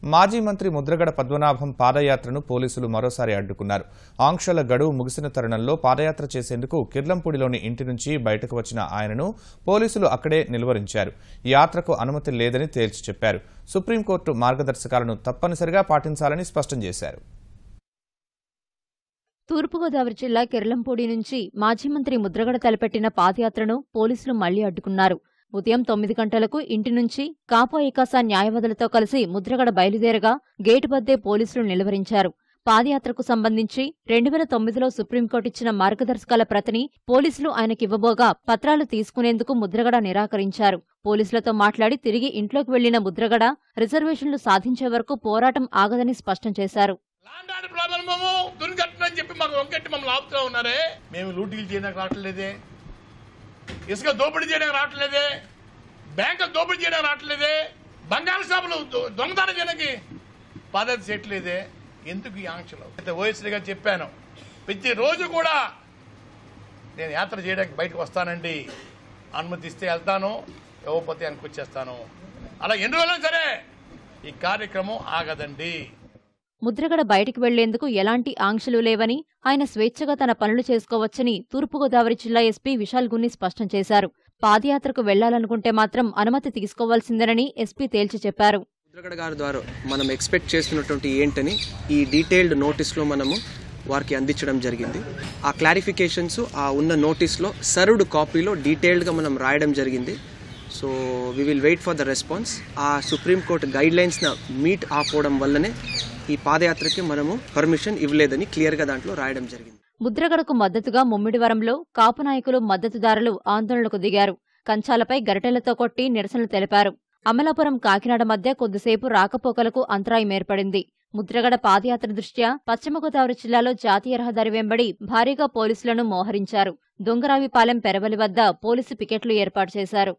మాజీ మంత్రి ముద్రగడ పద్మనాభం పాదయాత్రను పోలీసులు మరోసారి అడ్డుకున్నారు. ఆంక్షల గడువు ముగిసిన తరుణంలో పాదయాత్ర చేసేందుకు కిర్లంపూడిలోని ఇంటి నుంచి బయటకు వచ్చిన ఆయనను పోలీసులు అక్కడే నిలువరించారు. యాత్రకు అనుమతి లేదని తేల్చి చెప్పారు. సుప్రీంకోర్టు మార్గదర్శకాలను తప్పనిసరిగా పాటించాలని స్పష్టం చేశారు. తూర్పుగోదావరి జిల్లా కిర్లంపూడి నుంచి మాజీ మంత్రి ముద్రగడ తలపెట్టిన పాదయాత్రను పోలీసులు మళ్లీ అడ్డుకున్నారు. ఉదయం 9 గంటలకు ఇంటి నుంచి కాపు ఏకాస న్యాయవాదులతో కలిసి ముద్రగడ బయలుదేరగా గేటు వద్దే పోలీసులు నిలువరించారు. పాదయాత్రకు సంబంధించి 2009లో సుప్రీంకోర్టు ఇచ్చిన మార్గదర్శకాల ప్రతిని పోలీసులు ఆయనకివ్వబోగా పత్రాలు తీసుకునేందుకు ముద్రగడ నిరాకరించారు. పోలీసులతో మాట్లాడి తిరిగి ఇంట్లోకి వెళ్లిన ముద్రగడ రిజర్వేషన్లు సాధించే వరకు పోరాటం ఆగదని స్పష్టం చేశారు. మేము లూటీలు చేయడానికి రావట్లేదే, ఇసుక దోపిడీ చేయడానికి రావట్లేదే, బ్యాంకులు దోపిడీ చేయడానికి రావట్లేదే, బంగాళ షాపులు దొంగతనం చేయడానికి పాదయాత్ర చేయట్లేదే, ఎందుకు ఈ ఆంక్షలు? ఓఎస్సీ గారు చెప్పాను, ప్రతిరోజు కూడా నేను యాత్ర చేయడానికి బయటకు వస్తానండి, అనుమతి ఇస్తే వెళ్తాను, ఇవ్వకపోతే వెనక్కి వచ్చేస్తాను. అలా ఎన్ని రోజులు సరే ఈ కార్యక్రమం ఆగదండి. ముద్రగడ బయటికి వెళ్లేందుకు ఎలాంటి ఆంక్షలు లేవని, ఆయన స్వేచ్ఛగా తన పనులు చేసుకోవచ్చని తూర్పుగోదావరి జిల్లా ఎస్పీ విశాల్ గున్ని స్పష్టం చేశారు. పాదయాత్రకు వెళ్లాలనుకుంటే మాత్రం అనుమతి తీసుకోవాల్సిందేనని ఎస్పీ తేల్చి చెప్పారు. ముద్రగడ గారి ద్వారా మనం ఎక్స్పెక్ట్ చేస్తున్నటువంటి ఏంటని ఈ డీటెయిల్డ్ నోటీస్లో మనము వారికి అందించడం జరిగింది. ఆ క్లారిఫికేషన్స్ ఆ ఉన్న నోటీస్లో సర్వ్డ్ కాపీలో డీటెయిల్డ్గా మనం రాయడం జరిగింది. So we will wait for the response. ఆ సుప్రీంకోర్టు గైడ్లైన్స్ను మీట్ ఆపోవడం వల్లనే ఈ పాదయాత్రకి మనము పర్మిషన్ ఇవ్వలేదని క్లియర్గా దాంట్లో రాయడం జరిగింది. ముద్రగడకు మద్దతుగా ముమ్మిడివరంలో కాపు నాయకులు మద్దతుదారులు ఆందోళనకు దిగారు. కంచాలపై గరిటెలతో కొట్టి నిరసనలు తెలిపారు. అమలాపురం కాకినాడ మధ్య కొద్దిసేపు రాకపోకలకు అంతరాయం ఏర్పడింది. ముద్రగడ పాదయాత్ర దృష్ట్యా పశ్చిమ గోదావరి జిల్లాలో జాతీయ రహదారి వెంబడి భారీగా పోలీసులను మోహరించారు. దొంగరావిపాలెం పెరవలి వద్ద పోలీసు పికెట్లు ఏర్పాటు చేశారు.